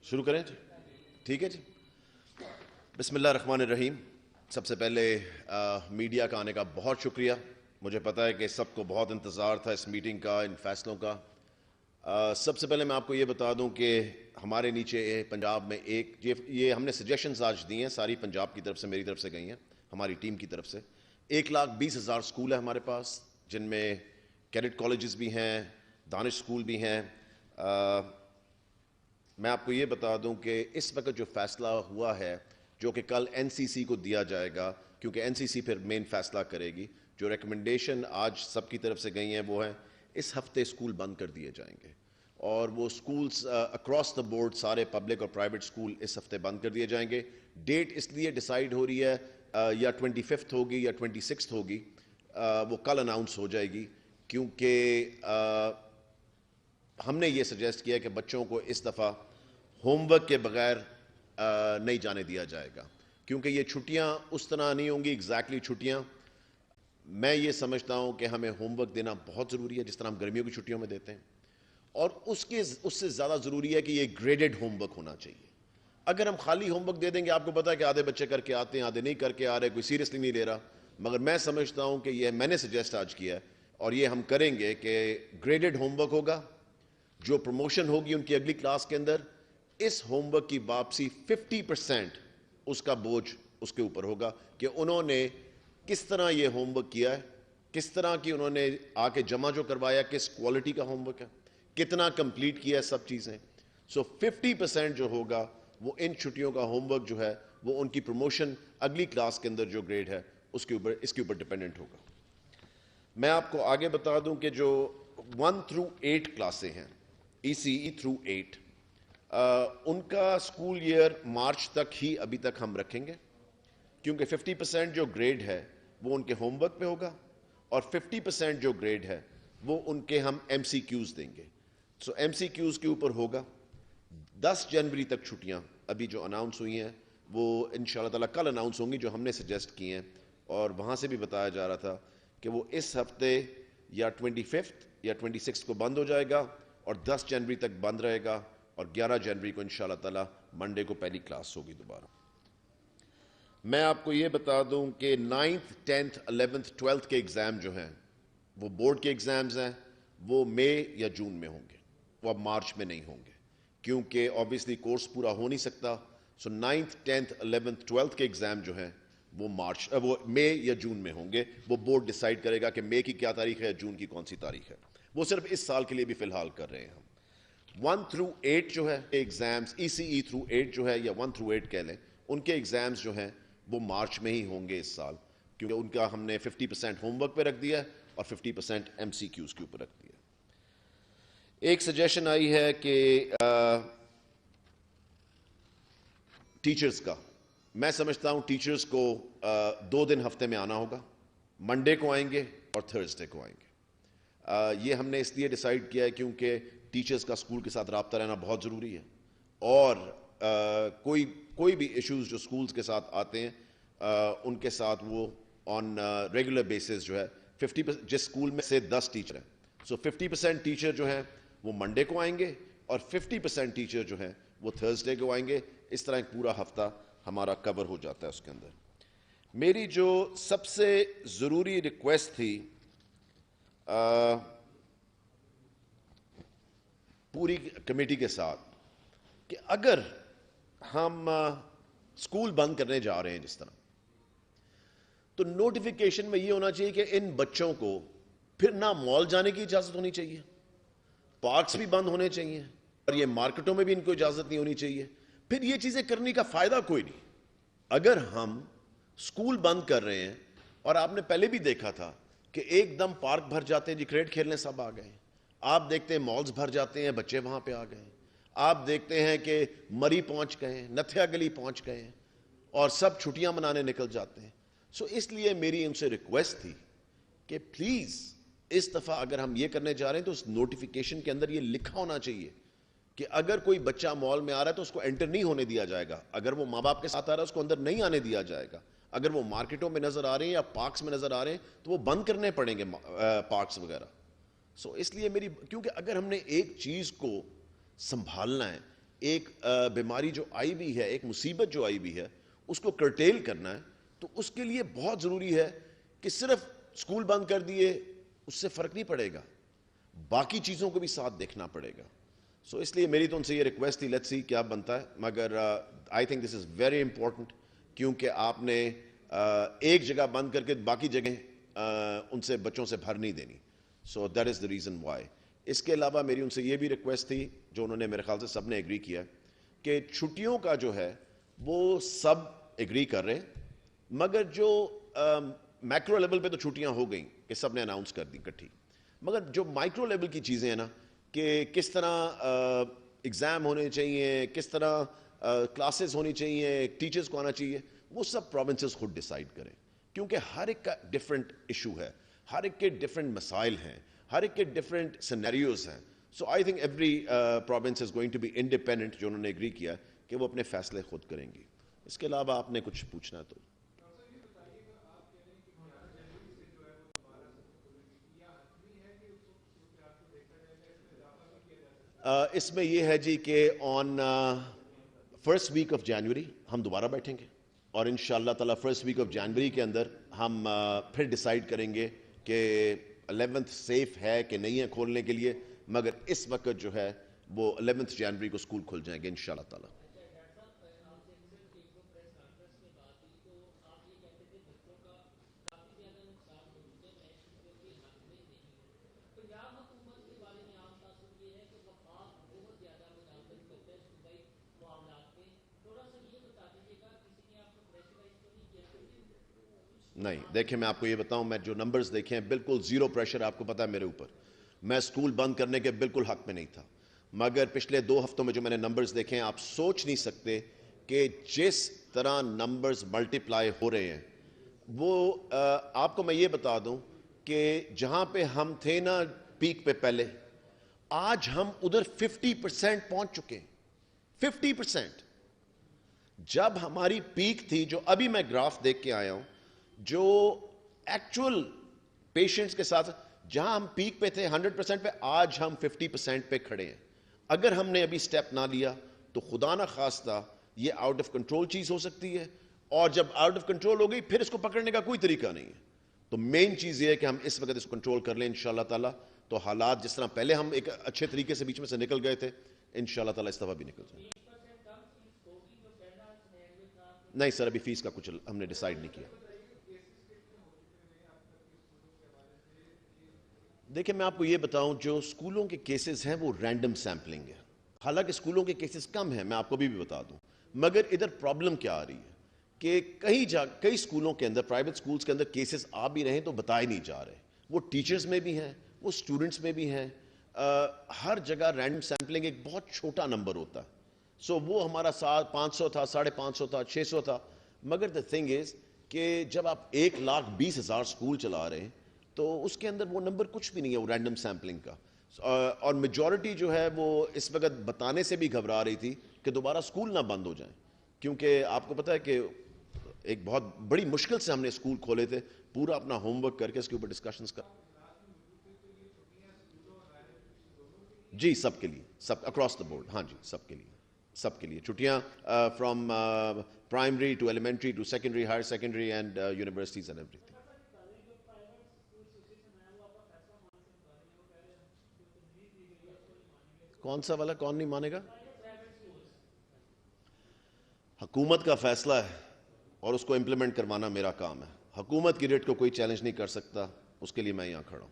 شروع کریں جی؟ ٹھیک ہے جی. بسم اللہ الرحمن الرحیم. سب سے پہلے میڈیا کا آنے کا بہت شکریہ. مجھے پتہ ہے کہ سب کو بہت انتظار تھا اس میٹنگ کا, ان فیصلوں کا. سب سے پہلے میں آپ کو یہ بتا دوں کہ ہمارے نیچے پنجاب میں یہ ہم نے سجیشنز آج دی ہیں, ساری پنجاب کی طرف سے, میری طرف سے گئی ہیں, ہماری ٹیم کی طرف سے. 1,20,000 اسکول ہے ہمارے پاس, جن میں کیڈٹ کالجز بھی ہیں, دانش اسکول بھی ہیں. میں آپ کو یہ بتا دوں کہ اس وقت جو فیصلہ ہوا ہے, جو کہ کل این سی سی کو دیا جائے گا, کیونکہ این سی سی پھر مین فیصلہ کرے گی, جو ریکمنڈیشن آج سب کی طرف سے گئی ہیں وہ ہیں اس ہفتے اسکول بند کر دیے جائیں گے. اور وہ اسکولز اکراس دا بورڈ سارے پبلک اور پرائیویٹ اسکول اس ہفتے بند کر دیے جائیں گے. ڈیٹ اس لیے ڈیسائیڈ ہو رہی ہے یا 25 ہوگی یا 26 ہوگی, وہ کل اناؤنس ہو جائے گی, کیونکہ ہم نے یہ سجیسٹ کیا کہ بچوں کو اس دفعہ ہوم ورک کے بغیر نہیں جانے دیا جائے گا, کیونکہ یہ چھٹیاں اس طرح نہیں ہوں گی ایگزیکٹلی چھٹیاں. میں یہ سمجھتا ہوں کہ ہمیں ہوم ورک دینا بہت ضروری ہے, جس طرح ہم گرمیوں کی چھٹیوں میں دیتے ہیں, اور اس سے زیادہ ضروری ہے کہ یہ گریڈڈ ہوم ورک ہونا چاہیے. اگر ہم خالی ہوم ورک دے دیں گے, آپ کو پتا ہے کہ آدھے بچے کر کے آتے ہیں, آدھے نہیں کر کے آ رہے, کوئی سیریسلی نہیں لے رہا. مگر میں سمجھتا ہوں کہ یہ میں نے سجیسٹ آج کیا ہے اور یہ ہم کریں گے کہ گریڈڈ ہوم ورک ہوگا. جو پروموشن ہوگی ان کی اگلی کلاس کے اندر, اس ہوم ورک کی واپسی 50% اس کا بوجھ اس کے اوپر ہوگا کہ انہوں نے کس طرح یہ ہوم ورک کیا ہے, کس طرح کی انہوں نے آ کے جمع جو کروایا, کس کوالٹی کا ہوم ورک ہے, کتنا کمپلیٹ کیا ہے, سب چیزیں. سو 50% جو ہوگا وہ ان چھٹیوں کا ہوم ورک جو ہے وہ ان کی پروموشن اگلی کلاس کے اندر جو گریڈ ہے اس کے اوپر ڈیپینڈنٹ ہوگا. میں آپ کو آگے بتا دوں کہ جو 1 through 8 کلاسیں ہیں, ECE through 8, ان کا اسکول ایئر مارچ تک ہی ابھی تک ہم رکھیں گے, کیونکہ 50% جو گریڈ ہے وہ ان کے ہوم ورک پہ ہوگا, اور 50% جو گریڈ ہے وہ ان کے ہم ایم سی کیوز دیں گے. سو ایم سی کیوز کے اوپر ہوگا. 10 جنوری تک چھٹیاں ابھی جو اناؤنس ہوئی ہیں وہ انشاءاللہ تعالیٰ کل اناؤنس ہوں گی, جو ہم نے سجیسٹ کی ہیں. اور وہاں سے بھی بتایا جا رہا تھا کہ وہ اس ہفتے یا 25 یا 26 کو بند ہو جائے گا, اور 10 جنوری تک بند رہے گا, اور 11 جنوری کو انشاءاللہ تعالیٰ منڈے کو پہلی کلاس ہوگی دوبارہ. میں آپ کو یہ بتا دوں کہ 9th 10th 11th 12th کے ایگزام جو ہیں وہ بورڈ کے ایگزامز ہیں, وہ مئی یا جون میں ہوں گے, وہ اب مارچ میں نہیں ہوں گے, کیونکہ آبویسلی کورس پورا ہو نہیں سکتا. سو 9th 10th 11th 12th کے ایگزام جو ہیں وہ مئی یا جون میں ہوں گے. وہ بورڈ ڈیسائیڈ کرے گا کہ مئی کی کیا تاریخ ہے, جون کی کون سی تاریخ ہے. وہ صرف اس سال کے لیے بھی فی الحال کر رہے ہیں ہم. 1 through 8 جو ہے ایگزامز, ECE through 8 جو ہے, یا 1 through 8 کہہ لیں, ان کے ایگزامز جو ہیں وہ مارچ میں ہی ہوں گے اس سال, کیونکہ ان کا ہم نے 50% ہوم ورک پہ رکھ دیا ہے اور 50% ایم سی کیوز کے اوپر رکھ دیا. ایک سجیشن آئی ہے کہ ٹیچرز کا, میں سمجھتا ہوں ٹیچرز کو 2 دن ہفتے میں آنا ہوگا, منڈے کو آئیں گے اور تھرسڈے کو آئیں گے. یہ ہم نے اس لیے ڈیسائیڈ کیا ہے کیونکہ ٹیچرز کا اسکول کے ساتھ رابطہ رہنا بہت ضروری ہے, اور کوئی بھی ایشوز جو اسکولز کے ساتھ آتے ہیں ان کے ساتھ وہ آن ریگولر بیسس جو ہے 50%, جس اسکول میں سے 10 ٹیچر ہیں, سو 50% ٹیچر جو ہیں وہ منڈے کو آئیں گے, اور 50% ٹیچر جو ہیں وہ تھرسڈے کو آئیں گے. اس طرح ایک پورا ہفتہ ہمارا کور ہو جاتا ہے اس کے اندر. میری جو سب سے ضروری ریکویسٹ تھی پوری کمیٹی کے ساتھ, کہ اگر ہم اسکول بند کرنے جا رہے ہیں جس طرح, تو نوٹیفیکیشن میں یہ ہونا چاہیے کہ ان بچوں کو پھر نہ مال جانے کی اجازت ہونی چاہیے, پارکس بھی بند ہونے چاہیے, اور یہ مارکیٹوں میں بھی ان کو اجازت نہیں ہونی چاہیے. پھر یہ چیزیں کرنے کا فائدہ کوئی نہیں. اگر ہم اسکول بند کر رہے ہیں, اور آپ نے پہلے بھی دیکھا تھا کہ ایک دم پارک بھر جاتے ہیں, جی کرکٹ کھیلنے سب آ گئے, آپ دیکھتے ہیں مالز بھر جاتے ہیں, بچے وہاں پہ آ گئے, آپ دیکھتے ہیں کہ مری پہنچ گئے ہیں, نتھیا گلی پہنچ گئے ہیں, اور سب چھٹیاں منانے نکل جاتے ہیں. سو اس لیے میری ان سے ریکویسٹ تھی کہ پلیز اس دفعہ اگر ہم یہ کرنے جا رہے ہیں تو اس نوٹیفیکیشن کے اندر یہ لکھا ہونا چاہیے کہ اگر کوئی بچہ مال میں آ رہا ہے تو اس کو انٹر نہیں ہونے دیا جائے گا, اگر وہ ماں باپ کے ساتھ آ رہا ہے اس کو اندر نہیں آنے دیا جائے گا, اگر وہ مارکیٹوں میں نظر آ رہے ہیں یا پارکس میں نظر آ رہے ہیں تو وہ بند کرنے پڑیں گے پارکس وغیرہ. سو اس لیے میری, کیونکہ اگر ہم نے ایک چیز کو سنبھالنا ہے, ایک بیماری جو آئی بھی ہے, ایک مصیبت جو آئی بھی ہے, اس کو کرٹیل کرنا ہے, تو اس کے لیے بہت ضروری ہے کہ صرف اسکول بند کر دیے اس سے فرق نہیں پڑے گا, باقی چیزوں کو بھی ساتھ دیکھنا پڑے گا. سو اس لیے میری تو ان سے یہ ریکویسٹ تھی, لیٹس سی کیا بنتا ہے, مگر I think this is very important, کیونکہ آپ نے ایک جگہ بند کر کے باقی جگہیں ان سے بچوں سے بھر نہیں دینی. So that is the reason why. اس کے علاوہ میری ان سے یہ بھی ریکویسٹ تھی, جو انہوں نے میرے خیال سے سب نے ایگری کیا, کہ چھٹیوں کا جو ہے وہ سب ایگری کر رہے, مگر جو میکرو لیول پہ تو چھٹیاں ہو گئیں کہ سب نے اناؤنس کر دی کٹھی, مگر جو مائکرو لیول کی چیزیں ہیں نا, کہ کس طرح ایگزام ہونے چاہیے, کس طرح کلاسز ہونی چاہیے, ٹیچرز کو آنا چاہیے, وہ سب پروونسز خود ڈیسائیڈ کریں, کیونکہ ہر ایک کا ڈفرینٹ ایشو ہے, ہر ایک کے ڈفرینٹ مسائل ہیں, ہر ایک کے ڈفرینٹ سینیریوز ہیں. So I think every province is going to be independent, جو انہوں نے ایگری کیا کہ وہ اپنے فیصلے خود کریں گی. اس کے علاوہ آپ نے کچھ پوچھنا تو اس میں یہ ہے جی کہ on first week of January ہم دوبارہ بیٹھیں گے, اور ان شاء اللہ تعالیٰ فرسٹ ویک آف جنوری کے اندر ہم پھر ڈیسائیڈ کریں گے کہ 11th سیف ہے کہ نہیں ہے کھولنے کے لیے, مگر اس وقت جو ہے وہ 11th جنوری کو اسکول کھل جائیں گے ان شاء اللہ تعالیٰ. نہیں دیکھیں, میں آپ کو یہ بتاؤں, میں جو نمبرز دیکھیں بالکل زیرو پریشر, آپ کو پتا ہے میرے اوپر, میں اسکول بند کرنے کے بالکل حق میں نہیں تھا, مگر پچھلے 2 ہفتوں میں جو میں نے نمبرز دیکھے ہیں, آپ سوچ نہیں سکتے کہ جس طرح نمبرز ملٹیپلائی ہو رہے ہیں, وہ آپ کو میں یہ بتا دوں کہ جہاں پہ ہم تھے نا پیک پہ پہلے, آج ہم ادھر 50% پہنچ چکے ہیں, 50%. جب ہماری پیک تھی, جو ابھی میں گراف دیکھ کے آیا ہوں, جو ایکچول پیشنٹس کے ساتھ جہاں ہم پیک پہ تھے 100% پہ, آج ہم 50% پہ کھڑے ہیں. اگر ہم نے ابھی سٹیپ نہ لیا تو خدا نہ خواستہ یہ آؤٹ آف کنٹرول چیز ہو سکتی ہے, اور جب آؤٹ آف کنٹرول ہو گئی پھر اس کو پکڑنے کا کوئی طریقہ نہیں ہے. تو مین چیز یہ ہے کہ ہم اس وقت اس کو کنٹرول کر لیں انشاءاللہ تعالیٰ, تو حالات جس طرح پہلے ہم ایک اچھے طریقے سے بیچ میں سے نکل گئے تھے, انشاءاللہ تعالیٰ اس دفعہ بھی نکل جائیں. نہیں سر, ابھی فیس کا کچھ ہم نے ڈیسائیڈ نہیں کیا. دیکھیں میں آپ کو یہ بتاؤں, جو اسکولوں کے کیسز ہیں وہ رینڈم سیمپلنگ ہے, حالانکہ اسکولوں کے کیسز کم ہیں, میں آپ کو بھی بتا دوں, مگر ادھر پرابلم کیا آ رہی ہے کہ کئی اسکولوں کے اندر, پرائیویٹ اسکولز کے اندر کیسز آ بھی رہے ہیں تو بتائے نہیں جا رہے, وہ ٹیچرز میں بھی ہیں, وہ اسٹوڈنٹس میں بھی ہیں, ہر جگہ رینڈم سیمپلنگ ایک بہت چھوٹا نمبر ہوتا ہے. سو وہ ہمارا 500 تھا, 550 تھا, 600 تھا, مگر دا تھنگ از کہ جب آپ 1,20,000 اسکول چلا رہے ہیں تو اس کے اندر وہ نمبر کچھ بھی نہیں ہے, وہ رینڈم سیمپلنگ کا. اور میجورٹی جو ہے وہ اس وقت بتانے سے بھی گھبرا رہی تھی کہ دوبارہ اسکول نہ بند ہو جائیں, کیونکہ آپ کو پتہ ہے کہ ایک بہت بڑی مشکل سے ہم نے اسکول کھولے تھے, پورا اپنا ہوم ورک کر کے اس کے اوپر ڈسکشنز کر. جی سب کے لیے, سب اکراس دا بورڈ, ہاں جی سب کے لیے, سب کے لیے چھٹیاں, from primary to elementary to secondary, higher secondary and universities and everything. کون سا والا, کون نہیں مانے گا؟ حکومت کا فیصلہ ہے اور اس کو امپلیمنٹ کروانا میرا کام ہے. حکومت کی ریٹ کو کوئی چیلنج نہیں کر سکتا, اس کے لیے میں یہاں کھڑا ہوں.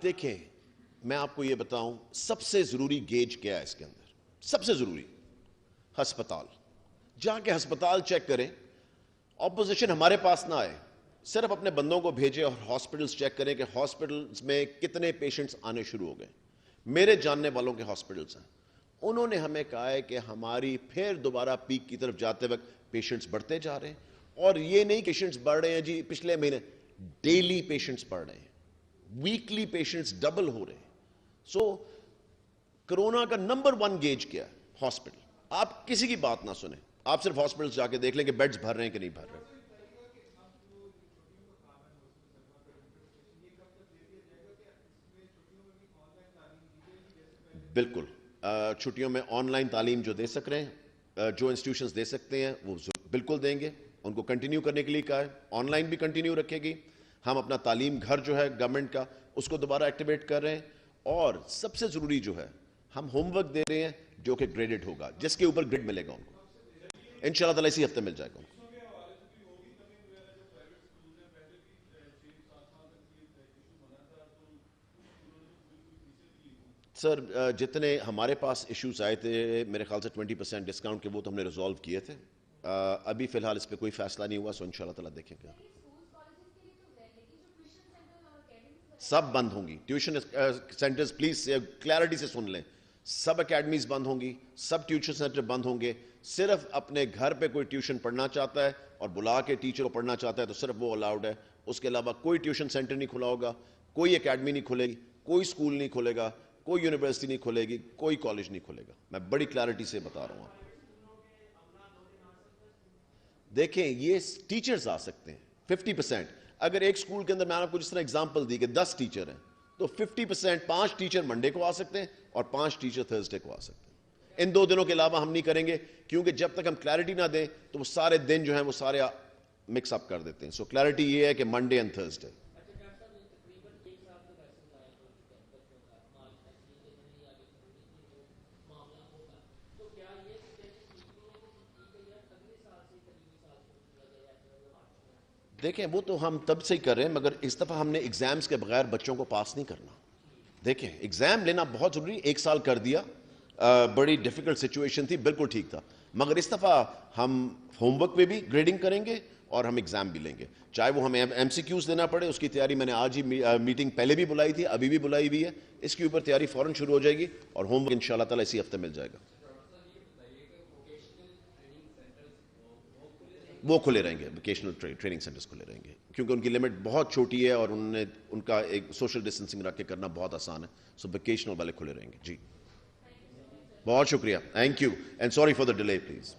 دیکھیں میں آپ کو یہ بتاؤں, سب سے ضروری گیج کیا ہے اس کے اندر, سب سے ضروری ہسپتال. جا کے ہسپتال چیک کریں, اپوزیشن ہمارے پاس نہ آئے, صرف اپنے بندوں کو بھیجے اور ہاسپٹلز چیک کریں کہ ہاسپٹلز میں کتنے پیشنٹس آنے شروع ہو گئے. میرے جاننے والوں کے ہاسپٹلز ہیں, انہوں نے ہمیں کہا ہے کہ ہماری پھر دوبارہ پیک کی طرف جاتے وقت پیشنٹس بڑھتے جا رہے ہیں, اور یہ نہیں پیشنٹس بڑھ رہے ہیں جی پچھلے مہینے, ڈیلی پیشنٹس بڑھ رہے ہیں, ویکلی پیشنٹس ڈبل ہو رہے ہیں. سو کرونا کا نمبر 1 گیج کیا ہے؟ ہاسپٹل. آپ کسی کی بات نہ سنیں, آپ صرف ہاسپٹل جا کے دیکھ لیں کہ بیڈز بھر رہے ہیں کہ نہیں بھر رہے. بالکل, چھٹیوں میں آن لائن تعلیم جو دے سک رہے ہیں, جو انسٹیٹیوشنز دے سکتے ہیں وہ بالکل دیں گے. ان کو کنٹینیو کرنے کے لیے کہا ہے, آن لائن بھی کنٹینیو رکھے گی. ہم اپنا تعلیم گھر جو ہے گورنمنٹ کا, اس کو دوبارہ ایکٹیویٹ کر رہے ہیں. اور سب سے ضروری جو ہے, ہم ہوم ورک دے رہے ہیں جو کہ گریڈڈ ہوگا, جس کے اوپر گریڈ ملے گا ان کو. انشاءاللہ تعالیٰ اسی ہفتے مل جائے گا ان کو. سر, جتنے ہمارے پاس ایشوز آئے تھے میرے خیال سے 20% ڈسکاؤنٹ کے, وہ تو ہم نے ریزالو کیے تھے. ابھی فی الحال اس پہ کوئی فیصلہ نہیں ہوا, سو ان شاء اللہ تعالیٰ دیکھیں گے. سب بند ہوں گی ٹیوشن سینٹرز, پلیز کلیئرٹی سے سن لیں. سب اکیڈمیز بند ہوں گی, سب ٹیوشن سینٹر بند ہوں گے. صرف اپنے گھر پہ کوئی ٹیوشن پڑھنا چاہتا ہے اور بلا کے ٹیچر کو پڑھنا چاہتا ہے تو صرف وہ الاؤڈ ہے. اس کے علاوہ کوئی ٹیوشن سینٹر نہیں کھلا ہوگا, کوئی اکیڈمی نہیں کھلے گی, کوئی اسکول نہیں کھلے گا, کوئی یونیورسٹی نہیں کھلے گی, کوئی کالج نہیں کھلے گا. میں بڑی کلیئرٹی سے بتا رہا ہوں. دیکھیں, یہ ٹیچرز آ سکتے ہیں 50%. اگر ایک اسکول کے اندر میں نے آپ کو جس طرح اگزامپل دی کہ 10 ٹیچر ہیں, تو 50% 5 ٹیچر منڈے کو آ سکتے ہیں اور 5 ٹیچر تھرسڈے کو آ سکتے ہیں. ان 2 دنوں کے علاوہ ہم نہیں کریں گے, کیونکہ جب تک ہم کلیئرٹی نہ دیں تو وہ سارے دن جو ہیں وہ سارے مکس اپ کر دیتے ہیں. سو کلیئرٹی یہ ہے کہ منڈے اینڈ تھرسڈے. دیکھیں, وہ تو ہم تب سے ہی کر رہے ہیں, مگر اس دفعہ ہم نے ایگزامز کے بغیر بچوں کو پاس نہیں کرنا. دیکھیں, ایگزام لینا بہت ضروری, 1 سال کر دیا, بڑی ڈیفیکلٹ سچویشن تھی, بالکل ٹھیک تھا. مگر اس دفعہ ہم ہوم ورک پہ بھی گریڈنگ کریں گے اور ہم ایگزام بھی لیں گے, چاہے وہ ہمیں ایم سی کیوز دینا پڑے. اس کی تیاری میں نے آج ہی میٹنگ پہلے بھی بلائی تھی, ابھی بھی بلائی ہوئی ہے. اس کے اوپر تیاری فوراً شروع ہو جائے گی اور ہوم ورک ان شاء اللہ تعالیٰ اسی ہفتے مل جائے گا. وہ کھلے رہیں گے, ووکیشنل ٹریننگ سینٹرز کھلے رہیں گے, کیونکہ ان کی لمٹ بہت چھوٹی ہے اور ان کا ایک سوشل ڈسٹینسنگ رکھ کے کرنا بہت آسان ہے. سو ووکیشنل والے کھلے رہیں گے. جی, بہت شکریہ, thank you and sorry for the delay please.